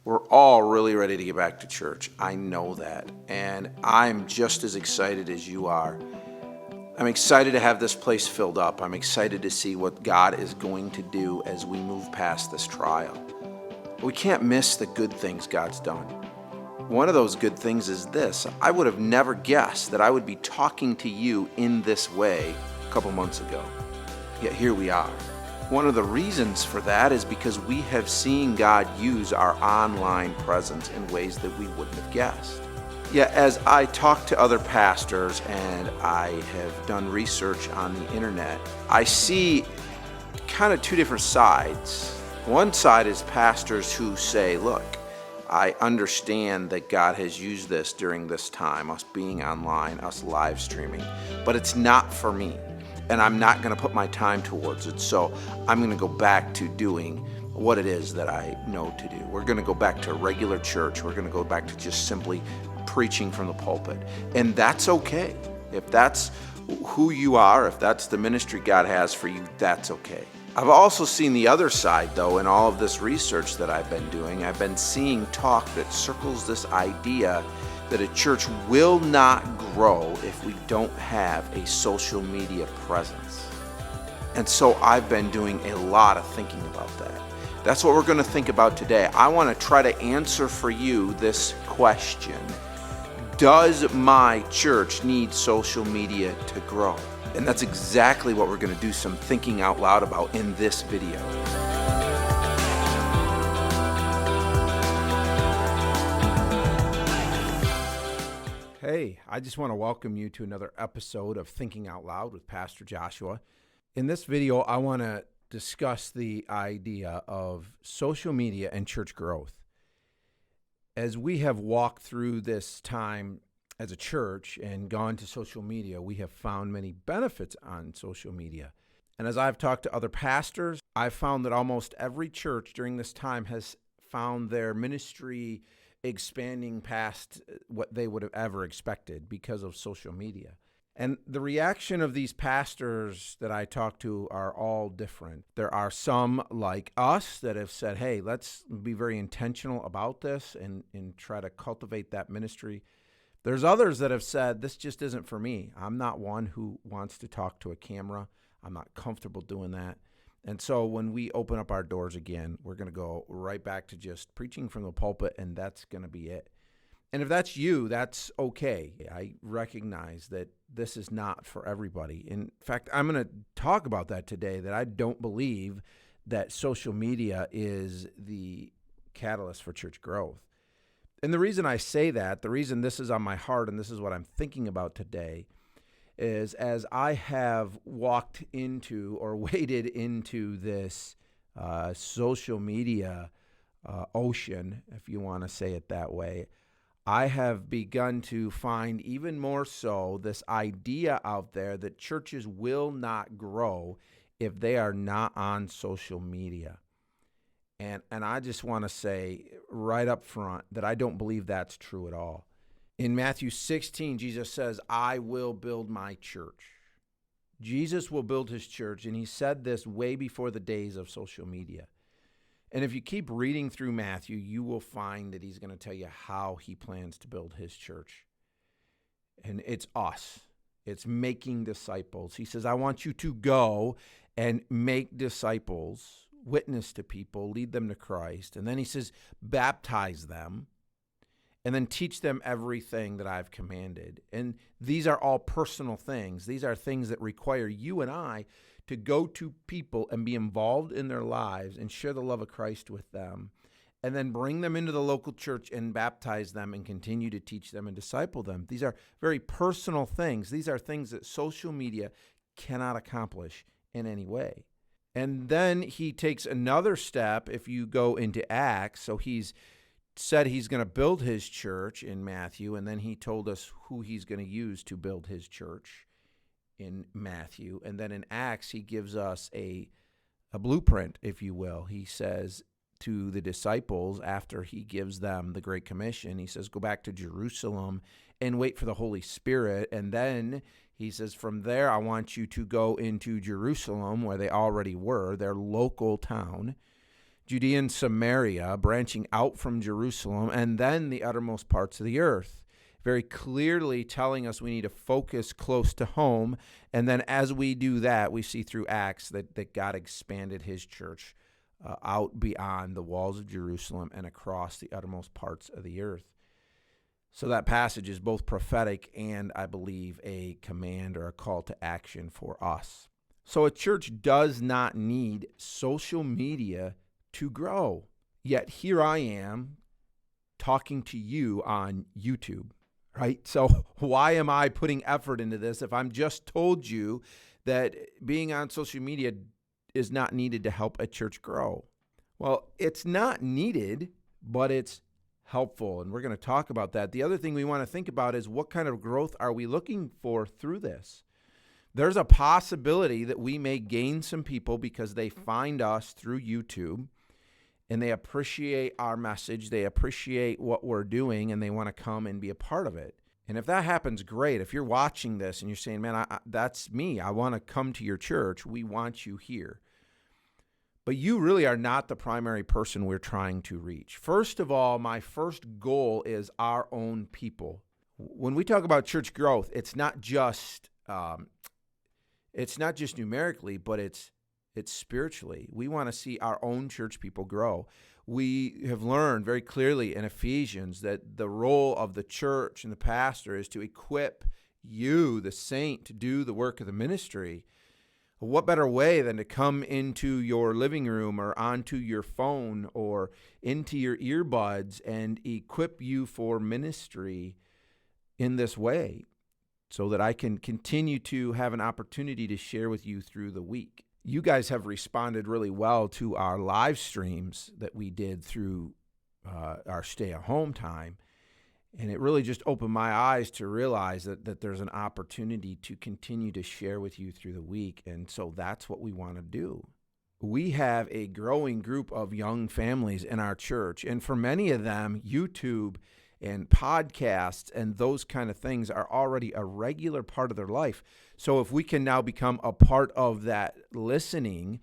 We're all really ready to get back to church. I know that. And I'm just as excited as you are. I'm excited to have this place filled up. I'm excited to see what God is going to do as we move past this trial. We can't miss the good things God's done. One of those good things is this. I would have never guessed that I would be talking to you in this way a couple months ago. Yet here we are. One of the reasons for that is because we have seen God use our online presence in ways that we wouldn't have guessed. Yet as I talk to other pastors and I have done research on the internet, I see kind of two different sides. One side is pastors who say, look, I understand that God has used this during this time, us being online, us live streaming, but it's not for me. And I'm not going to put my time towards it. So I'm going to go back to doing what it is that I know to do. We're going to go back to regular church. We're going to go back to just simply preaching from the pulpit. And that's okay. If that's who you are, if that's the ministry God has for you, that's okay. I've also seen the other side, though, in all of this research that I've been doing. I've been seeing talk that circles this idea that a church will not grow if we don't have a social media presence. And so I've been doing a lot of thinking about that. That's what we're going to think about today. I want to try to answer for you this question. Does my church need social media to grow? And that's exactly what we're going to do some thinking out loud about in this video. Hey, I just want to welcome you to another episode of Thinking Out Loud with Pastor Joshua. In this video, I want to discuss the idea of social media and church growth. As we have walked through this time as a church and gone to social media, we have found many benefits on social media. And as I've talked to other pastors, I've found that almost every church during this time has found their ministry expanding past what they would have ever expected because of social media. And the reaction of these pastors that I talk to are all different. There are some like us that have said, hey, let's be very intentional about this and try to cultivate that ministry. There's others that have said, this just isn't for me. I'm not one who wants to talk to a camera. I'm not comfortable doing that. And so when we open up our doors again, we're going to go right back to just preaching from the pulpit, and that's going to be it. And if that's you, that's okay. I recognize that this is not for everybody. In fact, I'm going to talk about that today, that I don't believe that social media is the catalyst for church growth. And the reason I say that, the reason this is on my heart and this is what I'm thinking about today, is as I have walked into or waded into this social media ocean, if you want to say it that way, I have begun to find even more so this idea out there that churches will not grow if they are not on social media. And I just want to say right up front that I don't believe that's true at all. In Matthew 16, Jesus says, I will build my church. Jesus will build his church, and he said this way before the days of social media. And if you keep reading through Matthew, you will find that he's going to tell you how he plans to build his church. And it's us. It's making disciples. He says, I want you to go and make disciples, witness to people, lead them to Christ. And then he says, baptize them. And then teach them everything that I've commanded. And these are all personal things. These are things that require you and I to go to people and be involved in their lives and share the love of Christ with them, and then bring them into the local church and baptize them and continue to teach them and disciple them. These are very personal things. These are things that social media cannot accomplish in any way. And then he takes another step if you go into Acts. So he's said he's going to build his church in Matthew, and then he told us who he's going to use to build his church in Matthew. And then in Acts, he gives us a blueprint, if you will. He says to the disciples, after he gives them the Great Commission, he says, go back to Jerusalem and wait for the Holy Spirit. And then he says, from there, I want you to go into Jerusalem, where they already were, their local town, Judea and Samaria, branching out from Jerusalem, and then the uttermost parts of the earth. Very clearly telling us we need to focus close to home. And then as we do that, we see through Acts that God expanded his church out beyond the walls of Jerusalem and across the uttermost parts of the earth. So that passage is both prophetic and, I believe, a command or a call to action for us. So a church does not need social media to grow. Yet here I am talking to you on YouTube, right? So why am I putting effort into this if I'm just told you that being on social media is not needed to help a church grow? Well, it's not needed, but it's helpful, and we're going to talk about that. The other thing we want to think about is what kind of growth are we looking for through this? There's a possibility that we may gain some people because they find us through YouTube and they appreciate our message, they appreciate what we're doing, and they want to come and be a part of it. And if that happens, great. If you're watching this and you're saying, man, that's me, I want to come to your church, we want you here. But you really are not the primary person we're trying to reach. First of all, my first goal is our own people. When we talk about church growth, it's not just numerically, but it's spiritually. We want to see our own church people grow. We have learned very clearly in Ephesians that the role of the church and the pastor is to equip you, the saint, to do the work of the ministry. What better way than to come into your living room or onto your phone or into your earbuds and equip you for ministry in this way so that I can continue to have an opportunity to share with you through the week. You guys have responded really well to our live streams that we did through our stay-at-home time. And it really just opened my eyes to realize that there's an opportunity to continue to share with you through the week. And so that's what we want to do. We have a growing group of young families in our church. And for many of them, YouTube and podcasts and those kind of things are already a regular part of their life. So if we can now become a part of that listening,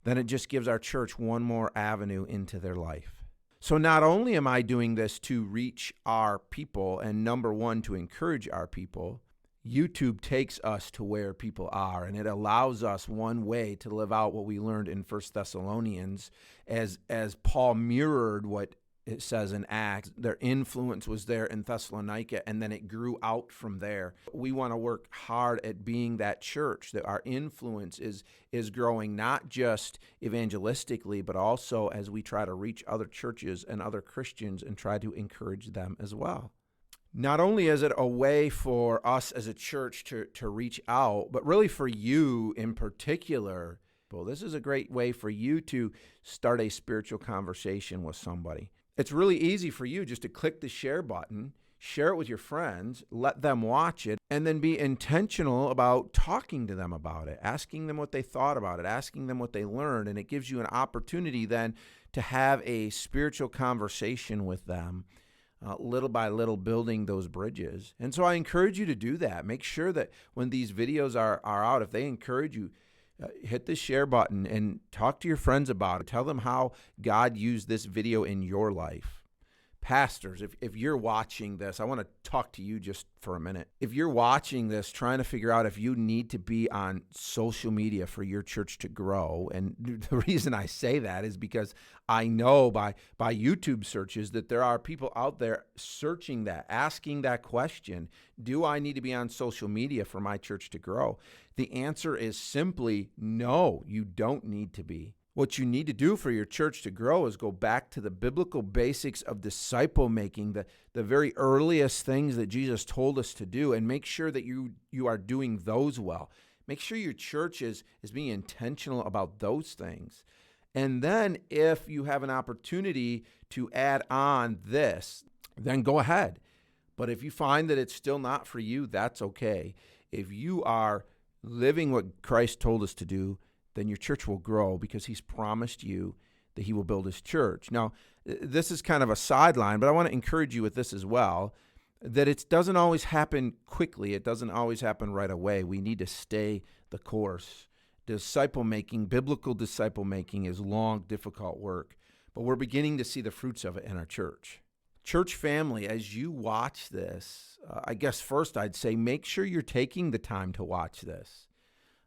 then it just gives our church one more avenue into their life. So not only am I doing this to reach our people and number one, to encourage our people, YouTube takes us to where people are, and it allows us one way to live out what we learned in 1 Thessalonians as Paul mirrored what it says in Acts. Their influence was there in Thessalonica, and then it grew out from there. We want to work hard at being that church, that our influence is growing not just evangelistically, but also as we try to reach other churches and other Christians and try to encourage them as well. Not only is it a way for us as a church to reach out, but really for you in particular, well, this is a great way for you to start a spiritual conversation with somebody. It's really easy for you just to click the share button, share it with your friends, let them watch it, and then be intentional about talking to them about it, asking them what they thought about it, asking them what they learned, and it gives you an opportunity then to have a spiritual conversation with them, little by little building those bridges. And so I encourage you to do that. Make sure that when these videos are out, if they encourage you, hit the share button and talk to your friends about it. Tell them how God used this video in your life. Pastors, if you're watching this, I want to talk to you just for a minute. If you're watching this, trying to figure out if you need to be on social media for your church to grow, and the reason I say that is because I know by YouTube searches that there are people out there searching that, asking that question, do I need to be on social media for my church to grow? The answer is simply no, you don't need to be. What you need to do for your church to grow is go back to the biblical basics of disciple making, the very earliest things that Jesus told us to do, and make sure that you are doing those well. Make sure your church is being intentional about those things. And then if you have an opportunity to add on this, then go ahead. But if you find that it's still not for you, that's okay. If you are living what Christ told us to do, then your church will grow because he's promised you that he will build his church. Now, this is kind of a sideline, but I want to encourage you with this as well, that it doesn't always happen quickly. It doesn't always happen right away. We need to stay the course. Disciple making, biblical disciple making is long, difficult work. but we're beginning to see the fruits of it in our church. Church family, as you watch this, I guess first I'd say make sure you're taking the time to watch this.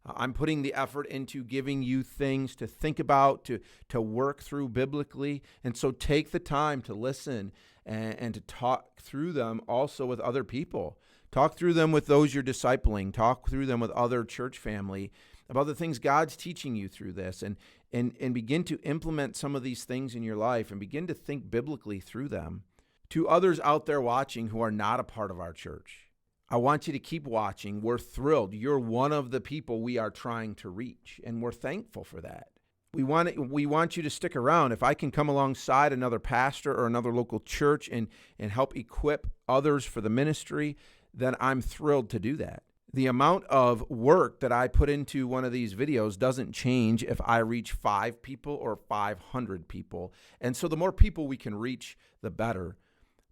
I'm putting the effort into giving you things to think about, to work through biblically. And so take the time to listen and to talk through them also with other people. Talk through them with those you're discipling. Talk through them with other church family about the things God's teaching you through this, and begin to implement some of these things in your life and begin to think biblically through them. To others out there watching who are not a part of our church, I want you to keep watching. We're thrilled. You're one of the people we are trying to reach, and we're thankful for that. We want you to stick around. If I can come alongside another pastor or another local church and help equip others for the ministry, then I'm thrilled to do that. The amount of work that I put into one of these videos doesn't change if I reach 5 people or 500 people. And so the more people we can reach, the better.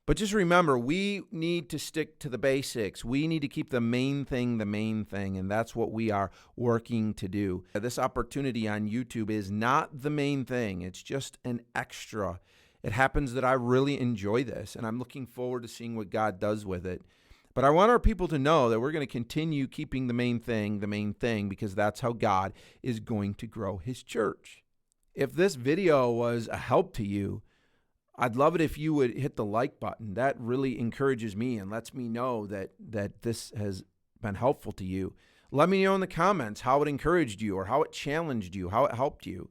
But just remember, we need to stick to the basics. We need to keep the main thing, and that's what we are working to do. This opportunity on YouTube is not the main thing. It's just an extra. It happens that I really enjoy this, and I'm looking forward to seeing what God does with it. But I want our people to know that we're going to continue keeping the main thing, because that's how God is going to grow his church. If this video was a help to you, I'd love it if you would hit the like button. That really encourages me and lets me know that this has been helpful to you. Let me know in the comments how it encouraged you or how it challenged you, how it helped you.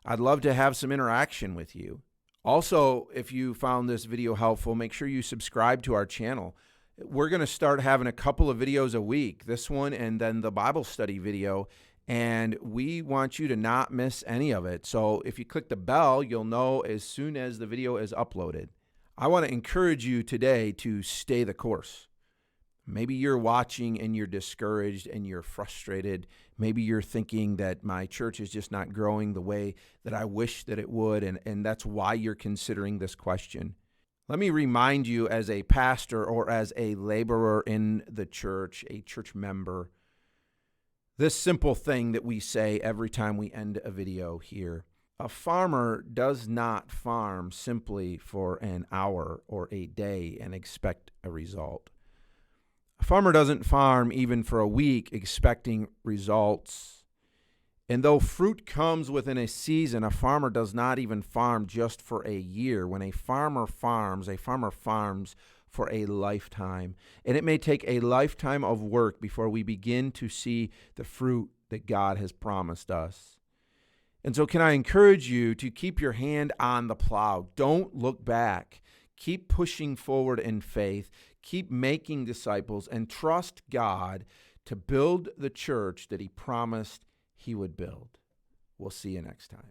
I'd love to have some interaction with you. Also, if you found this video helpful, make sure you subscribe to our channel. We're going to start having a couple of videos a week, this one and then the Bible study video, and we want you to not miss any of it. So if you click the bell, you'll know as soon as the video is uploaded. I want to encourage you today to stay the course. Maybe you're watching and you're discouraged and you're frustrated. Maybe you're thinking that my church is just not growing the way that I wish that it would, and that's why you're considering this question. Let me remind you, as a pastor or as a laborer in the church, a church member, this simple thing that we say every time we end a video here. A farmer does not farm simply for an hour or a day and expect a result. A farmer doesn't farm even for a week expecting results. And though fruit comes within a season, a farmer does not even farm just for a year. When a farmer farms for a lifetime. And it may take a lifetime of work before we begin to see the fruit that God has promised us. And so can I encourage you to keep your hand on the plow? Don't look back. Keep pushing forward in faith. Keep making disciples and trust God to build the church that he promised he would build. We'll see you next time.